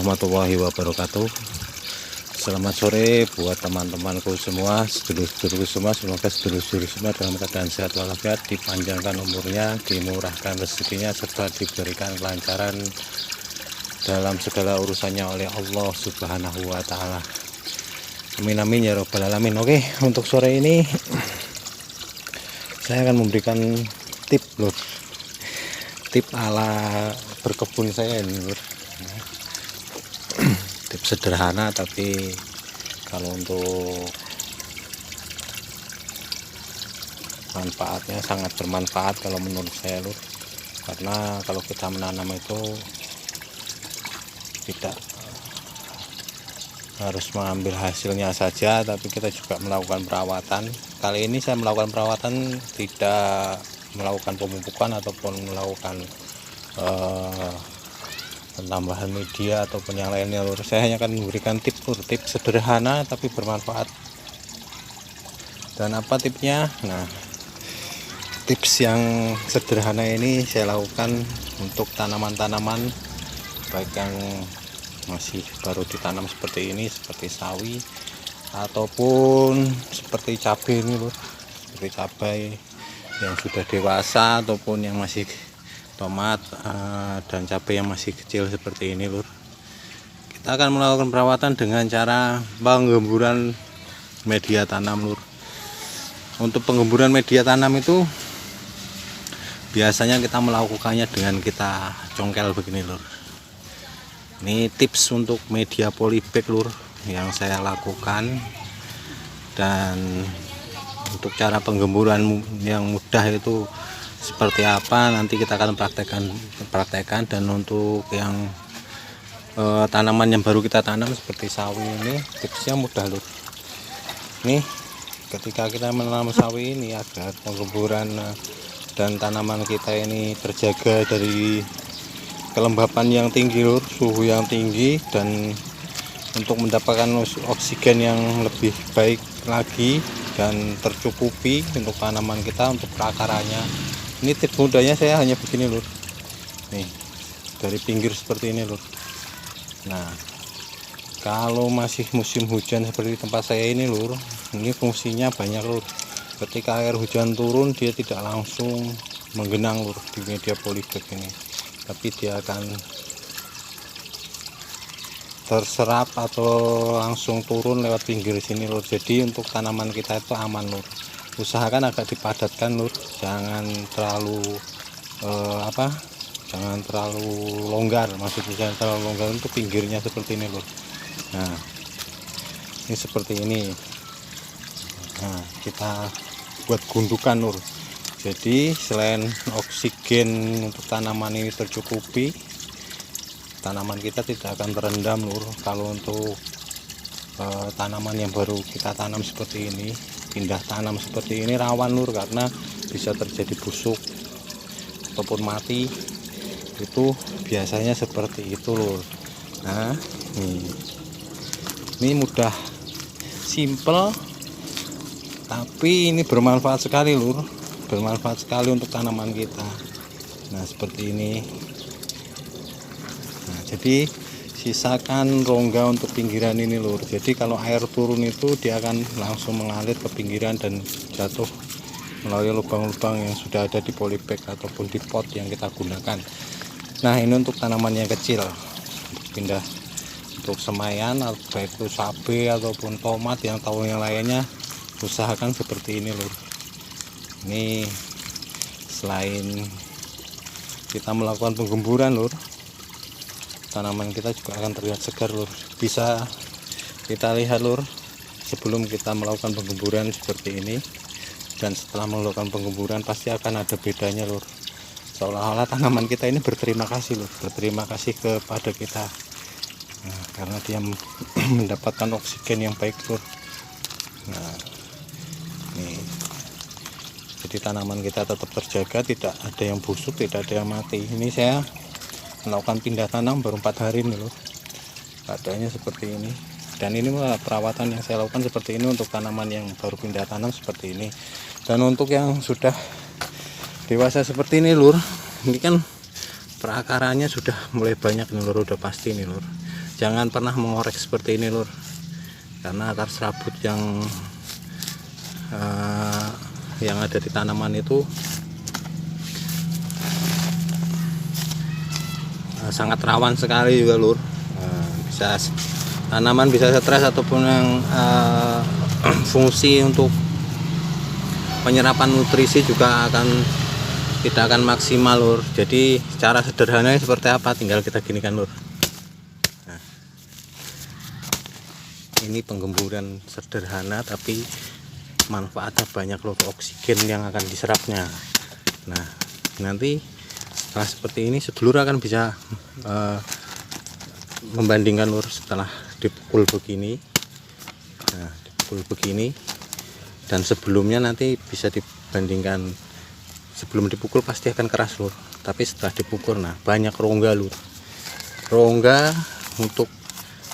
warahmatullahi wabarakatuh. Selamat sore buat teman-temanku semua, sedulur-sedulurku semua. Semoga sedulur-sedulur semua dalam keadaan sehat walafiat, dipanjangkan umurnya, dimurahkan rezekinya, serta diberikan kelancaran dalam segala urusannya oleh Allah Subhanahu wa Ta'ala. Amin amin ya robbal alamin. Oke, untuk sore ini saya akan memberikan tip lur, tip ala berkebun saya ini lur. Tip sederhana tapi kalau untuk manfaatnya sangat bermanfaat kalau menurut saya lur. Karena kalau kita menanam itu tidak harus mengambil hasilnya saja, tapi kita juga melakukan perawatan. Kali ini saya melakukan perawatan, tidak melakukan pemupukan ataupun melakukan penambahan media ataupun yang lainnya lur. Saya hanya akan memberikan tip lur, tip sederhana tapi bermanfaat. Dan apa tipnya? Nah, tips yang sederhana ini saya lakukan untuk tanaman-tanaman baik yang masih baru ditanam seperti ini, seperti sawi ataupun seperti cabai ini lur, seperti cabai yang sudah dewasa ataupun yang masih tomat dan cabai yang masih kecil seperti ini lur. Kita akan melakukan perawatan dengan cara penggemburan media tanam lur. Untuk penggemburan media tanam itu biasanya kita melakukannya dengan kita congkel begini lur. Ini tips untuk media polybag lur yang saya lakukan. Dan untuk cara penggemburan yang mudah itu seperti apa nanti kita akan praktekkan. Dan untuk yang tanaman yang baru kita tanam seperti sawi ini tipsnya mudah lur. Nih, ketika kita menanam sawi ini agar penggemburan dan tanaman kita ini terjaga dari kelembapan yang tinggi lur, suhu yang tinggi, dan untuk mendapatkan oksigen yang lebih baik lagi dan tercukupi untuk tanaman kita, untuk perakarannya. Ini tips mudahnya saya hanya begini lur. Nih, dari pinggir seperti ini lur. Nah, kalau masih musim hujan seperti tempat saya ini lur, ini fungsinya banyak lur. Ketika air hujan turun, dia tidak langsung menggenang lur di media polybag ini, tapi dia akan terserap atau langsung turun lewat pinggir sini lur. Jadi untuk tanaman kita itu aman lur. Usahakan agak dipadatkan lur, jangan terlalu jangan terlalu longgar, maksudnya jangan terlalu longgar untuk pinggirnya seperti ini lur. Nah, ini seperti ini. Nah, kita buat gundukan lur. Jadi selain oksigen untuk tanaman ini tercukupi, tanaman kita tidak akan terendam lur. Kalau untuk tanaman yang baru kita tanam seperti ini, pindah tanam seperti ini rawan lur, karena bisa terjadi busuk ataupun mati. Itu biasanya seperti itu lur. Nah, ini mudah, simple, tapi ini bermanfaat sekali lur, bermanfaat sekali untuk tanaman kita. Nah, seperti ini. Nah, jadi sisakan rongga untuk pinggiran ini lur. Jadi kalau air turun itu dia akan langsung mengalir ke pinggiran dan jatuh melalui lubang-lubang yang sudah ada di polybag ataupun di pot yang kita gunakan. Nah, ini untuk tanaman yang kecil, pindah untuk semayan, baik itu cabai ataupun tomat yang tahun yang lainnya, usahakan seperti ini lur. Ini selain kita melakukan penggemburan lur, tanaman kita juga akan terlihat segar lur. Bisa kita lihat lur, sebelum kita melakukan penggemburan seperti ini dan setelah melakukan penggemburan pasti akan ada bedanya lur. Seolah-olah tanaman kita ini berterima kasih lur, berterima kasih kepada kita. Nah, karena dia mendapatkan oksigen yang baik lur. Nah, nih, jadi tanaman kita tetap terjaga, tidak ada yang busuk, tidak ada yang mati. Ini saya melakukan pindah tanam baru 4 hari nih lur, keadaannya seperti ini. Dan ini perawatan yang saya lakukan seperti ini untuk tanaman yang baru pindah tanam seperti ini. Dan untuk yang sudah dewasa seperti ini lur, ini kan perakarannya sudah mulai banyak nih lur, udah pasti nih lur. jangan pernah mengorek seperti ini lur, karena akar serabut yang ada di tanaman itu sangat rawan sekali juga lur. Bisa tanaman bisa stres ataupun yang fungsi untuk penyerapan nutrisi juga tidak akan maksimal lur. Jadi cara sederhananya seperti apa, tinggal kita ginikan lur. Nah, ini penggemburan sederhana tapi manfaatnya banyak lur, oksigen yang akan diserapnya. Nah nanti setelah seperti ini sedulur akan bisa membandingkan lur setelah dipukul begini. Nah dipukul begini dan sebelumnya nanti bisa dibandingkan. Sebelum dipukul pasti akan keras lur, tapi setelah dipukul nah banyak rongga lur. Rongga untuk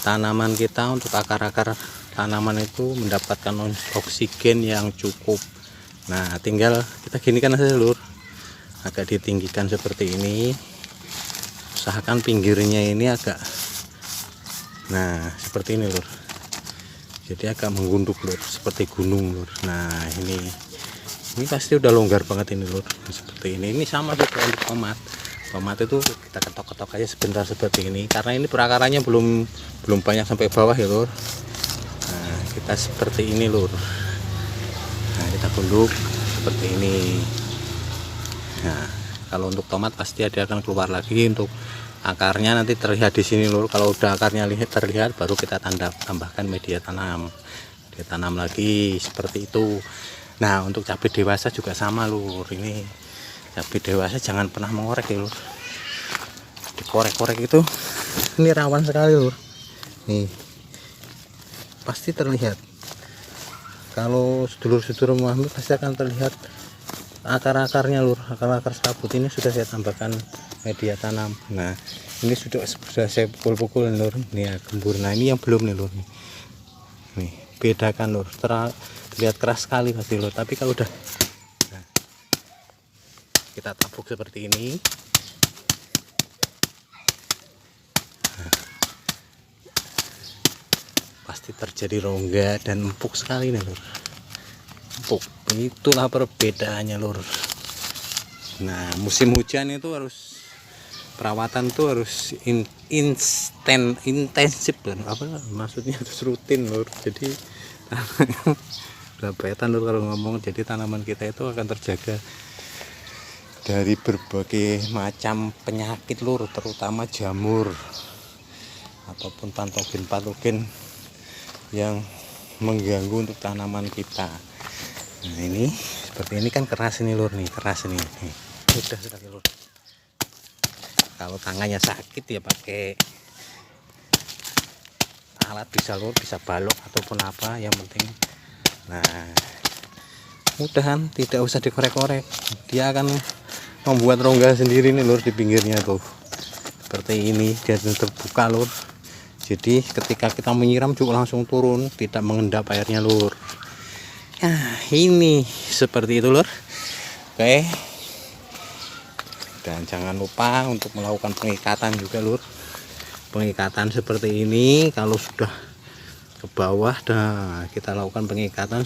tanaman kita, untuk akar-akar tanaman itu mendapatkan oksigen yang cukup. Nah tinggal kita ginikan saja lur, agak ditinggikan seperti ini, usahakan pinggirnya ini agak, nah seperti ini lur, jadi agak menggunduk lur, seperti gunung lur. Nah ini pasti udah longgar banget ini lur, seperti ini sama juga untuk tomat itu kita ketok-ketok aja sebentar seperti ini, karena ini perakarannya belum banyak sampai bawah ya lur. Nah kita seperti ini lur, nah kita gunduk seperti ini. Nah kalau untuk tomat pasti dia akan keluar lagi, untuk akarnya nanti terlihat di sini lur. Kalau udah akarnya terlihat baru kita tambahkan media tanam lagi seperti itu. Nah untuk cabai dewasa juga sama lur, ini cabai dewasa jangan pernah mengorek ya lur, dikorek-korek itu ini rawan sekali lur. Nih pasti terlihat, kalau sedulur-sedulur mengambil pasti akan terlihat akar-akarnya lur, akar-akar serabut ini sudah saya tambahkan media tanam. Nah ini sudah saya pukul-pukul lur, nih ya, gembur. Nah ini yang belum nih lur, nih bedakan lur, terlihat keras sekali pasti lur, tapi kalau udah nah, kita tabuk seperti ini. Nah, pasti terjadi rongga dan empuk sekali nih lur, empuk. Itulah perbedaannya lur. Nah musim hujan itu harus perawatan tuh harus intensif lur, apa maksudnya harus rutin lur. Jadi berapa lur kalau ngomong, jadi tanaman kita itu akan terjaga dari berbagai macam penyakit lur, terutama jamur ataupun patogen yang mengganggu untuk tanaman kita. Nah ini seperti ini kan keras ini lur, nih keras ini, nih mudah sekali lur. Kalau tangannya sakit ya pakai alat bisa lur, bisa balok ataupun apa, yang penting nah mudahan tidak usah dikorek-korek, dia akan membuat rongga sendiri nih lur di pinggirnya tuh seperti ini, dia terbuka lur. Jadi ketika kita menyiram juga langsung turun, tidak mengendap airnya lur. Nah ini seperti itu lur. Oke, dan jangan lupa untuk melakukan pengikatan juga lur, pengikatan seperti ini. Kalau sudah ke bawah, nah kita lakukan pengikatan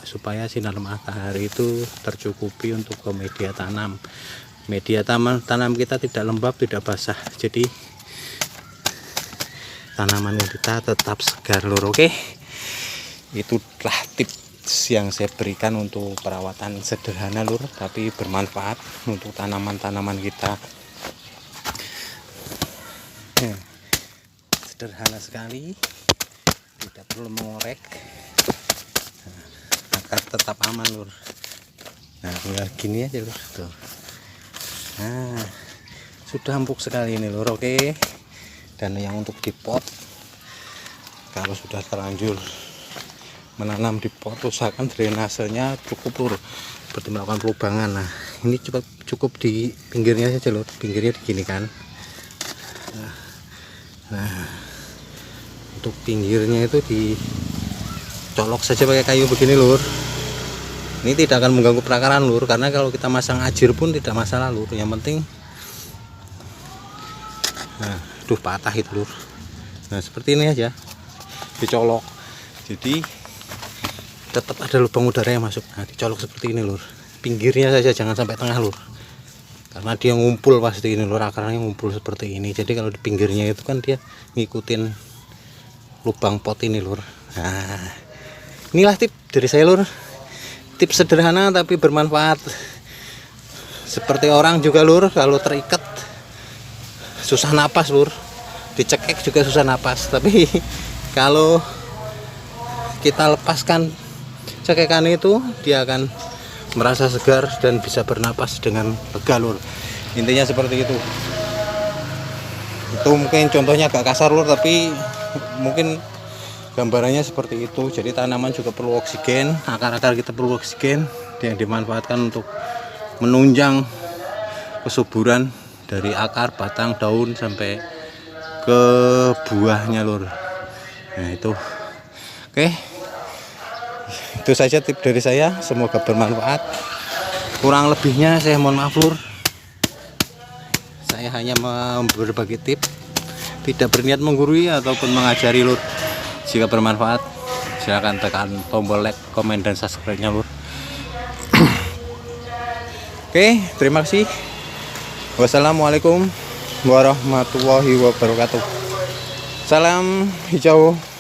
supaya sinar matahari itu tercukupi untuk ke media tanam. Media tanam kita tidak lembab, tidak basah, jadi tanaman kita tetap segar lur. Oke, itulah tips yang saya berikan untuk perawatan sederhana lur, tapi bermanfaat untuk tanaman-tanaman kita. Sederhana sekali, tidak perlu mengorek, akar tetap aman lur. Nah tinggal gini aja lur tuh. Nah sudah empuk sekali ini lur. Oke, dan yang untuk di pot, kalau sudah terlanjur menanam di pot, usahakan drainasenya cukup lur, seperti melakukan pelubangan. Nah ini cukup di pinggirnya saja lur, pinggirnya diginikan. Nah untuk pinggirnya itu dicolok saja pakai kayu begini lur. Ini tidak akan mengganggu perakaran lur, karena kalau kita masang ajir pun tidak masalah lur, yang penting nah patah itu lur. Nah seperti ini aja, dicolok, jadi tetap ada lubang udara yang masuk. Nah dicolok seperti ini lur, pinggirnya saja, jangan sampai tengah lur, karena dia ngumpul pasti ini lur, akarnya ngumpul seperti ini. Jadi kalau di pinggirnya itu kan dia ngikutin lubang pot ini lur. Nah inilah tip dari saya lur, tips sederhana tapi bermanfaat. Seperti orang juga lur, kalau terikat susah napas lur, dicekek juga susah napas. Tapi kalau kita lepaskan cekekan itu, dia akan merasa segar dan bisa bernapas dengan lega lur. Intinya seperti itu. Itu mungkin contohnya agak kasar lur, tapi mungkin gambarannya seperti itu. Jadi tanaman juga perlu oksigen, akar-akar kita perlu oksigen yang dimanfaatkan untuk menunjang kesuburan dari akar, batang, daun sampai ke buahnya lur. Nah itu oke, itu saja tip dari saya, semoga bermanfaat. Kurang lebihnya saya mohon maaf lur, saya hanya berbagi tip, tidak berniat menggurui ataupun mengajari lur. Jika bermanfaat silahkan tekan tombol like, komen, dan subscribe-nya lur. Oke, terima kasih. Wassalamualaikum warahmatullahi wabarakatuh. Salam hijau.